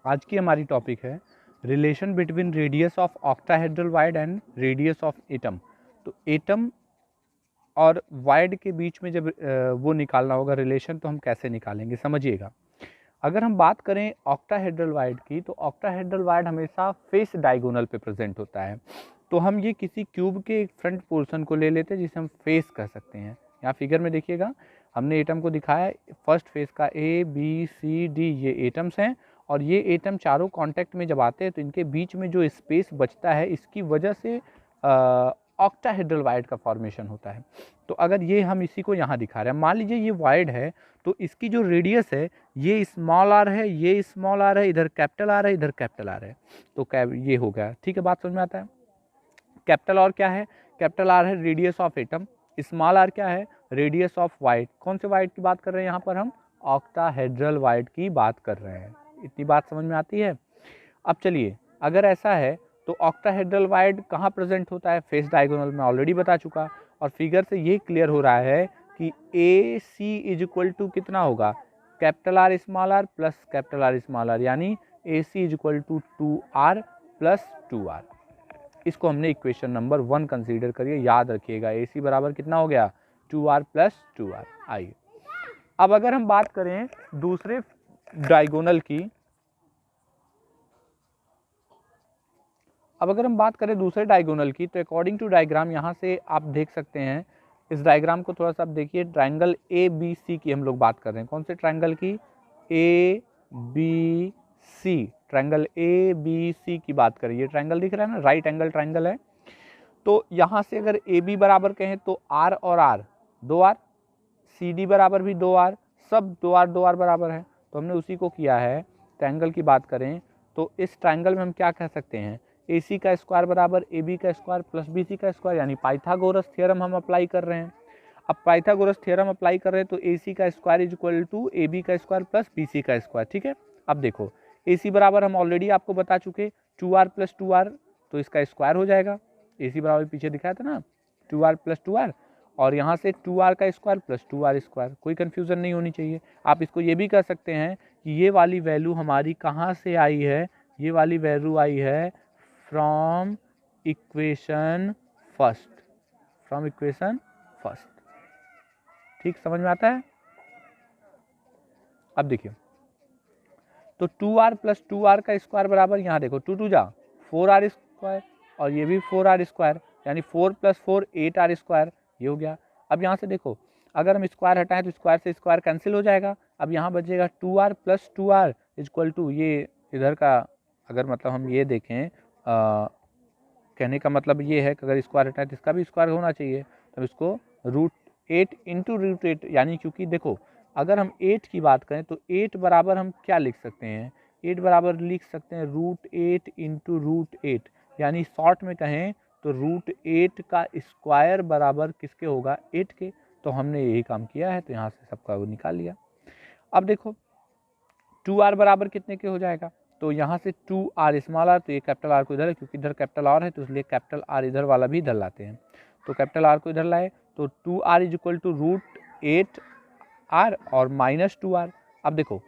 आज की हमारी टॉपिक है relation between radius of octahedral wide and radius of atom. तो एटम और वाइड के बीच में जब वो निकालना होगा रिलेशन, तो हम कैसे निकालेंगे समझिएगा। अगर हम बात करें ऑक्टाहेड्रल वाइड की, तो ऑक्टाहेड्रल वाइड हमेशा फेस डायगोनल पे प्रेजेंट होता है। तो हम ये किसी क्यूब के फ्रंट पोर्शन को ले लेते हैं जिसे हम फेस कह सकते हैं। यहाँ फिगर में देखिएगा, हमने एटम को दिखाया, फर्स्ट फेस का ए बी सी डी ये एटम्स हैं, और ये एटम चारों कांटेक्ट में जब आते हैं तो इनके बीच में जो स्पेस बचता है, इसकी वजह से ऑक्टाहेड्रल वाइड का फॉर्मेशन होता है। तो अगर ये हम इसी को यहाँ दिखा रहे हैं, मान लीजिए ये वाइड है, तो इसकी जो रेडियस है ये स्मॉल आर है, ये स्मॉल आर है, इधर कैपिटल आर है, इधर कैपिटल आर है, तो ये हो गया। ठीक है, बात समझ में आता है। कैपिटल आर क्या है? कैपिटल आर है radius of atom, small R क्या है? Radius of void. कौन से वाइड की बात कर रहे हैं यहाँ पर? हम ऑक्टाहेड्रल वाइड की बात कर रहे हैं। इतनी बात समझ में आती है। अब चलिए, अगर ऐसा है तो ऑक्टाहेड्रल वाइड कहाँ प्रेजेंट होता है? फेस डायगोनल में, ऑलरेडी बता चुका। और फिगर से ये क्लियर हो रहा है कि A C is equal to कितना होगा? Capital R small R plus capital R small R, यानी A C is equal to 2r plus 2r। इसको हमने इक्वेशन नंबर 1 कंसीडर करिए, याद रखिएगा। ए सी बराबर कितना हो गया? 2r plus 2r। आइए अब अगर हम बात करें दूसरे डायगोनल की, तो अकॉर्डिंग टू डायग्राम यहाँ से आप देख सकते हैं। इस डायग्राम को थोड़ा सा आप देखिए। ट्राइंगल ए बी सी की हम लोग बात कर रहे हैं। कौन से ट्राइंगल की? A B C, triangle A B C की बात करें। ये ट्राइंगल दिख रहा है ना, राइट एंगल ट्राइंगल है। तो यहाँ से अगर ए बी बराबर कहें तो आर और आर 2r, सी डी बराबर भी 2r, सब 2r बराबर है। तो हमने उसी को किया है। ट्राइंगल की बात करें तो इस ट्राइंगल में हम क्या कह सकते हैं? ए सी का स्क्वायर बराबर ए बी का स्क्वायर प्लस बी सी का स्क्वायर, यानी पाइथागोरस थ्योरम हम अप्लाई कर रहे हैं। अब पाइथागोरस थ्योरम अप्लाई कर रहे हैं तो ए सी का square is equal to A B का स्क्वायर प्लस बी सी का स्क्वायर। ठीक है, अब देखो ए सी बराबर हम ऑलरेडी आपको बता चुके 2r प्लस 2r, तो इसका स्क्वायर हो जाएगा। ए सी बराबर पीछे दिखाया था ना, 2r प्लस 2r, और यहाँ से 2r का स्क्वायर प्लस 2r स्क्वायर। कोई कन्फ्यूज़न नहीं होनी चाहिए। आप इसको ये भी कह सकते हैं कि ये वाली वैल्यू हमारी कहाँ से आई है? ये वाली वैल्यू आई है from equation first, from equation first. ठीक, समझ में आता है। अब देखिए, तो 2r प्लस 2r का स्क्वायर बराबर, यहाँ देखो 2 2 जा 4r स्क्वायर, और ये भी 4r स्क्वायर, यानी 4 प्लस 4 8r स्क्वायर, ये हो गया। अब यहाँ से देखो, अगर हम स्क्वायर हटाएं तो स्क्वायर से स्क्वायर कैंसिल हो जाएगा। अब यहाँ बचेगा 2r plus 2r equal to, ये इधर का अगर मतलब हम ये देखें, कहने का मतलब ये है कि अगर स्क्वायर हटाएं तो इसका भी स्क्वायर होना चाहिए। तो इसको √8 इंटू √8, यानी क्योंकि देखो अगर हम 8 की बात करें तो 8 बराबर हम क्या लिख सकते हैं? 8 बराबर लिख सकते हैं √8 इंटू √8, यानी शॉर्ट में कहें तो √8 का स्क्वायर बराबर किसके होगा? 8 के। तो हमने यही काम किया है, तो यहाँ से सबका वो निकाल लिया। अब देखो 2r बराबर कितने के हो जाएगा? तो यहाँ से 2r स्मॉल आर, तो ये कैपिटल आर को इधर है, क्योंकि इधर कैपिटल आर है तो इसलिए कैपिटल आर इधर वाला भी इधर लाते हैं। तो कैपिटल आर को इधर लाए तो 2r is equal to √8r और माइनस 2r। अब देखो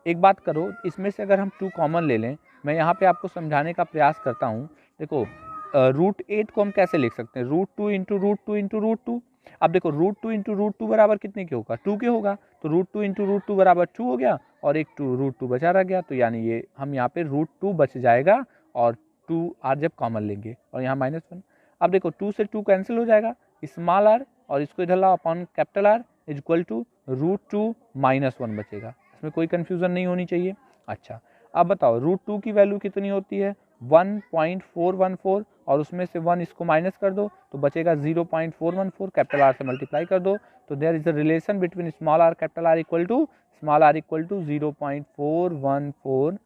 एक बात करो, इसमें से अगर हम 2 कॉमन ले लें, मैं यहाँ पे आपको समझाने का प्रयास करता हूँ। देखो √8 को हम कैसे लिख सकते हैं? √2 इंटू √2 इंटू √2। अब देखो √2 इंटू √2 बराबर कितने के होगा? 2 के होगा। तो √2 इंटू √2 बराबर 2 हो गया, और एक √2 बचा रह गया। तो यानी ये हम यहाँ पे √2 बच जाएगा, और 2r जब कॉमन लेंगे, और यहाँ -1। अब देखो 2 से 2 कैंसिल हो जाएगा, स्मॉल आर, और इसको इधर लाओ upon capital R is equal to √2 -1 बचेगा। इसमें कोई कन्फ्यूज़न नहीं होनी चाहिए। अच्छा, अब बताओ √2 की वैल्यू कितनी होती है? 1.414, और उसमें से 1 इसको माइनस कर दो तो बचेगा 0.414, कैपिटल आर से मल्टीप्लाई कर दो। तो there is a relation between small R capital R equal to 0.414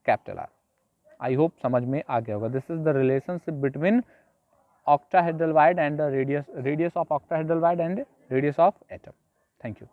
capital R. I hope समझ में आ गया होगा। This is the relationship between octahedral wide and the radius of octahedral wide and radius of atom. Thank you.